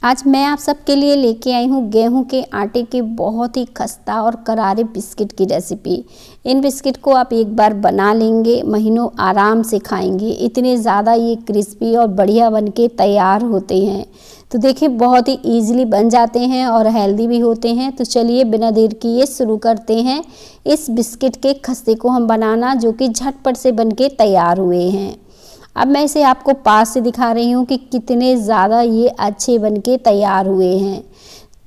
आज मैं आप सबके लिए लेके आई हूँ गेहूं के आटे के बहुत ही खस्ता और करारे बिस्किट की रेसिपी। इन बिस्किट को आप एक बार बना लेंगे, महीनों आराम से खाएंगे। इतने ज़्यादा ये क्रिस्पी और बढ़िया बनके तैयार होते हैं। तो देखिए बहुत ही ईजिली बन जाते हैं और हेल्दी भी होते हैं। तो चलिए बिना देर किए शुरू करते हैं इस बिस्किट के खस्ते को हम बनाना, जो कि झटपट से बनके तैयार हुए हैं। अब मैं इसे आपको पास से दिखा रही हूँ कि कितने ज़्यादा ये अच्छे बनके तैयार हुए हैं।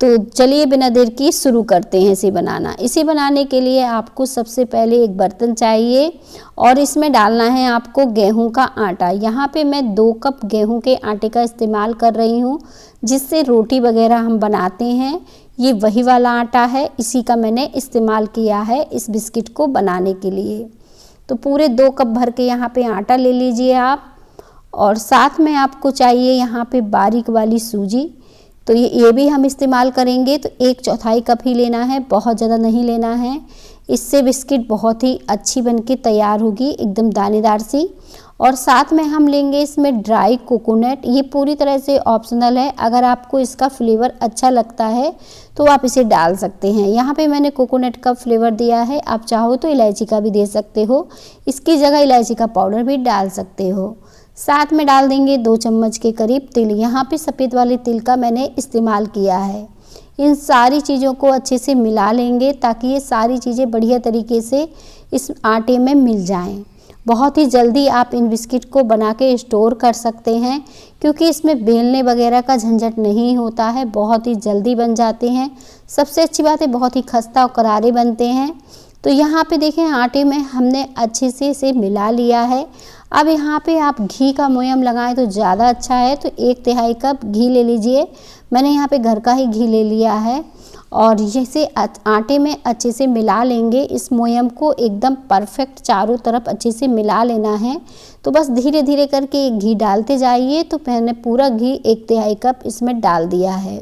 तो चलिए बिना देर की शुरू करते हैं इसे बनाना। इसे बनाने के लिए आपको सबसे पहले एक बर्तन चाहिए और इसमें डालना है आपको गेहूं का आटा। यहाँ पे मैं 2 कप गेहूं के आटे का इस्तेमाल कर रही हूँ, जिससे रोटी वगैरह हम बनाते हैं। ये वही वाला आटा है, इसी का मैंने इस्तेमाल किया है इस बिस्किट को बनाने के लिए। तो पूरे 2 कप भर के यहाँ पे आटा ले लीजिए आप, और साथ में आपको चाहिए यहाँ पे बारीक वाली सूजी। तो ये भी हम इस्तेमाल करेंगे। तो 1/4 कप ही लेना है, बहुत ज़्यादा नहीं लेना है। इससे बिस्किट बहुत ही अच्छी बनके तैयार होगी, एकदम दानेदार सी। और साथ में हम लेंगे इसमें ड्राई कोकोनट। ये पूरी तरह से ऑप्शनल है, अगर आपको इसका फ्लेवर अच्छा लगता है तो आप इसे डाल सकते हैं। यहाँ पे मैंने कोकोनट का फ्लेवर दिया है, आप चाहो तो इलायची का भी दे सकते हो। इसकी जगह इलायची का पाउडर भी डाल सकते हो। साथ में डाल देंगे 2 चम्मच के करीब तिल। यहाँ पे सफ़ेद वाले तिल का मैंने इस्तेमाल किया है। इन सारी चीज़ों को अच्छे से मिला लेंगे ताकि ये सारी चीज़ें बढ़िया तरीके से इस आटे में मिल जाएं। बहुत ही जल्दी आप इन बिस्किट को बना के स्टोर कर सकते हैं, क्योंकि इसमें बेलने वगैरह का झंझट नहीं होता है, बहुत ही जल्दी बन जाते हैं। सबसे अच्छी बात है बहुत ही खस्ता और करारे बनते हैं। तो यहाँ पे देखें आटे में हमने अच्छे से इसे मिला लिया है। अब यहाँ पे आप घी का मोयम लगाएं तो ज़्यादा अच्छा है। तो 1/3 कप घी ले लीजिए। मैंने यहाँ पे घर का ही घी ले लिया है और इसे आटे में अच्छे से मिला लेंगे। इस मोयम को एकदम परफेक्ट चारों तरफ अच्छे से मिला लेना है। तो बस धीरे धीरे करके घी डालते जाइए। तो मैंने पूरा घी 1/3 कप इसमें डाल दिया है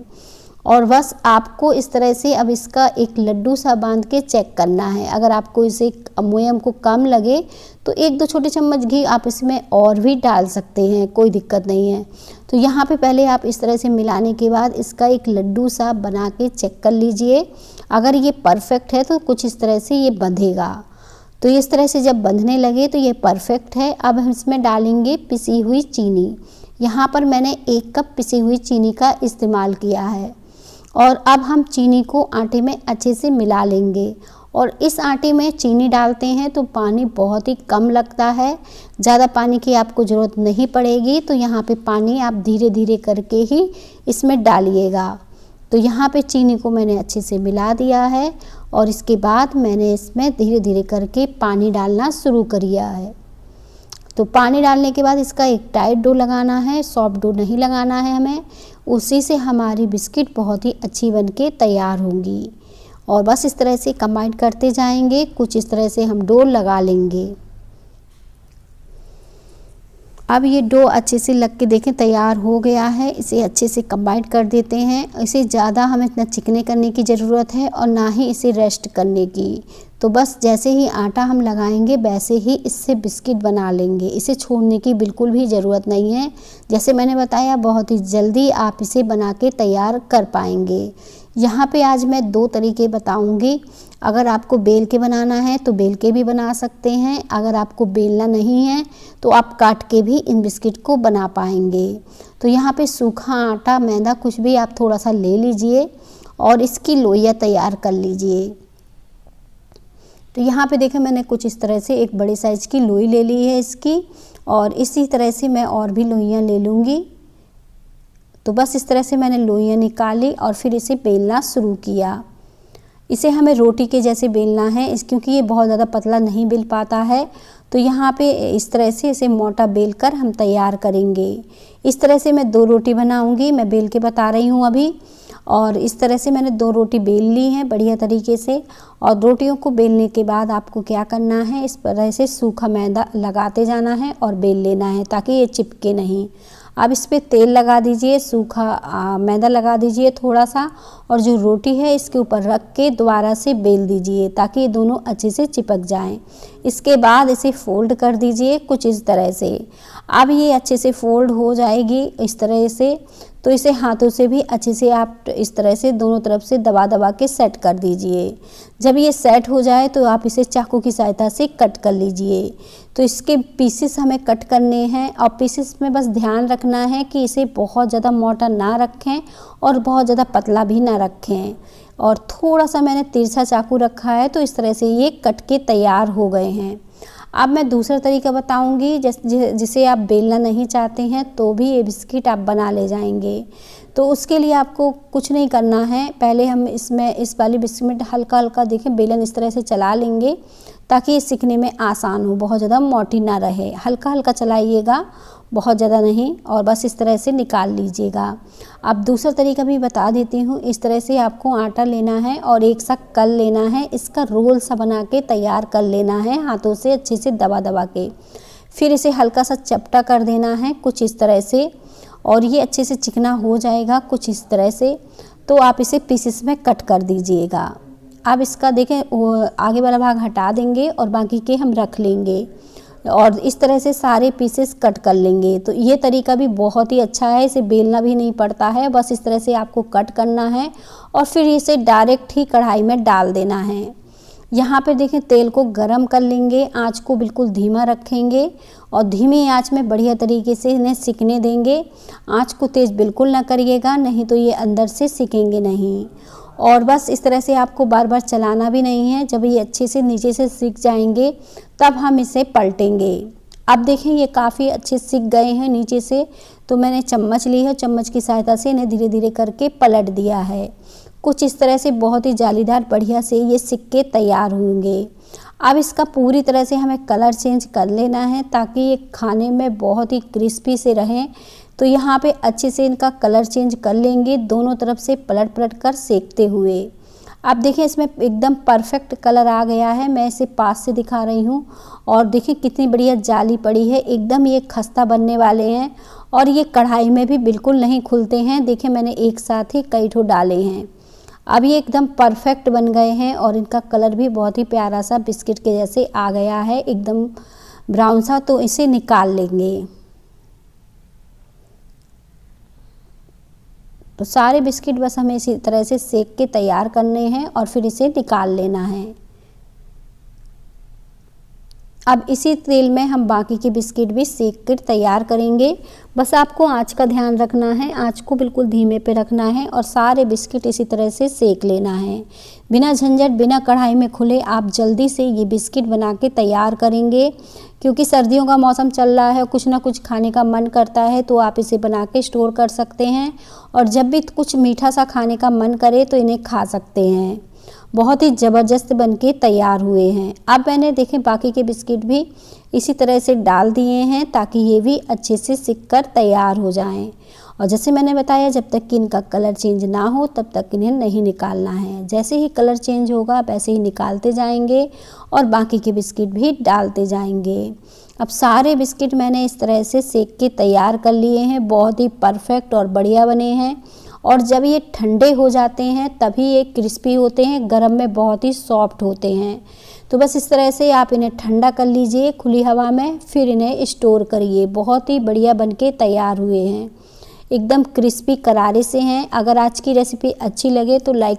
और बस आपको इस तरह से अब इसका एक लड्डू सा बांध के चेक करना है। अगर आपको इसे मोयम को कम लगे तो 1-2 छोटे चम्मच घी आप इसमें और भी डाल सकते हैं, कोई दिक्कत नहीं है। तो यहाँ पे पहले आप इस तरह से मिलाने के बाद इसका एक लड्डू सा बना के चेक कर लीजिए। अगर ये परफेक्ट है तो कुछ इस तरह से ये बंधेगा। तो इस तरह से जब बंधने लगे तो ये परफेक्ट है। अब हम इसमें डालेंगे पिसी हुई चीनी। यहाँ पर मैंने 1 कप पिसी हुई चीनी का इस्तेमाल किया है और अब हम चीनी को आटे में अच्छे से मिला लेंगे। और इस आटे में चीनी डालते हैं तो पानी बहुत ही कम लगता है, ज़्यादा पानी की आपको ज़रूरत नहीं पड़ेगी। तो यहाँ पे पानी आप धीरे धीरे करके ही इसमें डालिएगा। तो यहाँ पे चीनी को मैंने अच्छे से मिला दिया है और इसके बाद मैंने इसमें धीरे धीरे करके पानी डालना शुरू किया है। तो पानी डालने के बाद इसका एक टाइट डो लगाना है, सॉफ्ट डो नहीं लगाना है हमें। उसी से हमारी बिस्किट बहुत ही अच्छी बनके तैयार होंगी। और बस इस तरह से कंबाइन करते जाएंगे, कुछ इस तरह से हम डो लगा लेंगे। अब ये डो अच्छे से लग के देखें तैयार हो गया है। इसे अच्छे से कंबाइन कर देते हैं। इसे ज़्यादा हमें इतना चिकने करने की ज़रूरत है और ना ही इसे रेस्ट करने की। तो बस जैसे ही आटा हम लगाएंगे वैसे ही इससे बिस्किट बना लेंगे। इसे छोड़ने की बिल्कुल भी ज़रूरत नहीं है। जैसे मैंने बताया बहुत ही जल्दी आप इसे बना के तैयार कर पाएंगे। यहाँ पे आज मैं 2 तरीके बताऊंगी। अगर आपको बेल के बनाना है तो बेल के भी बना सकते हैं, अगर आपको बेलना नहीं है तो आप काट के भी इन बिस्किट को बना पाएंगे। तो यहाँ पे सूखा आटा, मैदा कुछ भी आप थोड़ा सा ले लीजिए और इसकी लोइयाँ तैयार कर लीजिए। तो यहाँ पे देखें मैंने कुछ इस तरह से एक बड़े साइज़ की लोई ले ली है इसकी, और इसी तरह से मैं और भी लोइयाँ ले लूँगी। तो बस इस तरह से मैंने लोइयाँ निकाली और फिर इसे बेलना शुरू किया। इसे हमें रोटी के जैसे बेलना है, क्योंकि ये बहुत ज़्यादा पतला नहीं बेल पाता है। तो यहाँ पे इस तरह से इसे मोटा बेल कर हम तैयार करेंगे। इस तरह से मैं 2 रोटी बनाऊँगी, मैं बेल के बता रही हूँ अभी। और इस तरह से मैंने 2 रोटी बेल ली हैं बढ़िया तरीके से। और रोटियों को बेलने के बाद आपको क्या करना है, इस तरह से सूखा मैदा लगाते जाना है और बेल लेना है ताकि ये चिपके नहीं। अब इस पर तेल लगा दीजिए, सूखा मैदा लगा दीजिए थोड़ा सा, और जो रोटी है इसके ऊपर रख के दोबारा से बेल दीजिए ताकि ये दोनों अच्छे से चिपक जाएं। इसके बाद इसे फोल्ड कर दीजिए कुछ इस तरह से। अब ये अच्छे से फोल्ड हो जाएगी इस तरह से। तो इसे हाथों से भी अच्छे से आप इस तरह से दोनों तरफ से दबा दबा के सेट कर दीजिए। जब ये सेट हो जाए तो आप इसे चाकू की सहायता से कट कर लीजिए। तो इसके पीसेस हमें कट करने हैं और पीसेस में बस ध्यान रखना है कि इसे बहुत ज़्यादा मोटा ना रखें और बहुत ज़्यादा पतला भी ना रखें। और थोड़ा सा मैंने तिरछा चाकू रखा है, तो इस तरह से ये कट के तैयार हो गए हैं। अब मैं दूसरा तरीका बताऊंगी जिसे आप बेलना नहीं चाहते हैं तो भी ये बिस्किट आप बना ले जाएंगे। तो उसके लिए आपको कुछ नहीं करना है। पहले हम इस वाली बिस्किट में हल्का हल्का देखें बेलन इस तरह से चला लेंगे ताकि ये सीखने में आसान हो, बहुत ज़्यादा मोटी ना रहे। हल्का हल्का चलाइएगा, बहुत ज़्यादा नहीं, और बस इस तरह से निकाल लीजिएगा। अब दूसरा तरीका भी बता देती हूँ। इस तरह से आपको आटा लेना है और एक सा कल लेना है, इसका रोल सा बना के तैयार कर लेना है हाथों से अच्छे से दबा दबा के। फिर इसे हल्का सा चपटा कर देना है कुछ इस तरह से, और ये अच्छे से चिकना हो जाएगा कुछ इस तरह से। तो आप इसे पीसेस में कट कर दीजिएगा। अब इसका देखें आगे वाला भाग हटा देंगे और बाकी के हम रख लेंगे और इस तरह से सारे पीसेस कट कर लेंगे। तो ये तरीका भी बहुत ही अच्छा है, इसे बेलना भी नहीं पड़ता है, बस इस तरह से आपको कट करना है और फिर इसे डायरेक्ट ही कढ़ाई में डाल देना है। यहाँ पे देखें तेल को गरम कर लेंगे, आंच को बिल्कुल धीमा रखेंगे और धीमी आंच में बढ़िया तरीके से इन्हें सिकने देंगे। आंच को तेज़ बिल्कुल ना करिएगा, नहीं तो ये अंदर से सिकेंगे नहीं। और बस इस तरह से आपको बार बार चलाना भी नहीं है। जब ये अच्छे से नीचे से सिक जाएंगे तब हम इसे पलटेंगे। अब देखें ये काफ़ी अच्छे सिक गए हैं नीचे से, तो मैंने चम्मच ली है, चम्मच की सहायता से इन्हें धीरे धीरे करके पलट दिया है। कुछ इस तरह से बहुत ही जालीदार बढ़िया से ये सिक के तैयार होंगे। अब इसका पूरी तरह से हमें कलर चेंज कर लेना है ताकि ये खाने में बहुत ही क्रिस्पी से रहें। तो यहाँ पे अच्छे से इनका कलर चेंज कर लेंगे, दोनों तरफ से पलट पलट कर सेकते हुए। अब देखिए इसमें एकदम परफेक्ट कलर आ गया है। मैं इसे पास से दिखा रही हूँ और देखिए कितनी बढ़िया जाली पड़ी है, एकदम ये खस्ता बनने वाले हैं और ये कढ़ाई में भी बिल्कुल नहीं खुलते हैं। देखिए मैंने एक साथ ही कई ठो डाले हैं। अब ये एकदम परफेक्ट बन गए हैं और इनका कलर भी बहुत ही प्यारा सा बिस्किट के जैसे आ गया है, एकदम ब्राउन सा। तो इसे निकाल लेंगे। तो सारे बिस्किट बस हमें इसी तरह से सेक के तैयार करने हैं और फिर इसे निकाल लेना है। अब इसी तेल में हम बाकी के बिस्किट भी सेक कर तैयार करेंगे। बस आपको आंच का ध्यान रखना है, आंच को बिल्कुल धीमे पे रखना है और सारे बिस्किट इसी तरह से सेक लेना है। बिना झंझट, बिना कढ़ाई में खुले आप जल्दी से ये बिस्किट बना के तैयार करेंगे। क्योंकि सर्दियों का मौसम चल रहा है, कुछ ना कुछ खाने का मन करता है, तो आप इसे बना के स्टोर कर सकते हैं और जब भी कुछ मीठा सा खाने का मन करे तो इन्हें खा सकते हैं। बहुत ही ज़बरदस्त बनके तैयार हुए हैं। अब मैंने देखें बाकी के बिस्किट भी इसी तरह से डाल दिए हैं ताकि ये भी अच्छे से सिक कर तैयार हो जाएं। और जैसे मैंने बताया जब तक कि इनका कलर चेंज ना हो तब तक इन्हें नहीं निकालना है। जैसे ही कलर चेंज होगा वैसे ही निकालते जाएंगे और बाकी के बिस्किट भी डालते जाएंगे। अब सारे बिस्किट मैंने इस तरह से सेक के तैयार कर लिए हैं, बहुत ही परफेक्ट और बढ़िया बने हैं। और जब ये ठंडे हो जाते हैं तभी ये क्रिस्पी होते हैं, गरम में बहुत ही सॉफ्ट होते हैं। तो बस इस तरह से आप इन्हें ठंडा कर लीजिए खुली हवा में, फिर इन्हें स्टोर करिए। बहुत ही बढ़िया बनके तैयार हुए हैं, एकदम क्रिस्पी करारे से हैं। अगर आज की रेसिपी अच्छी लगे तो लाइक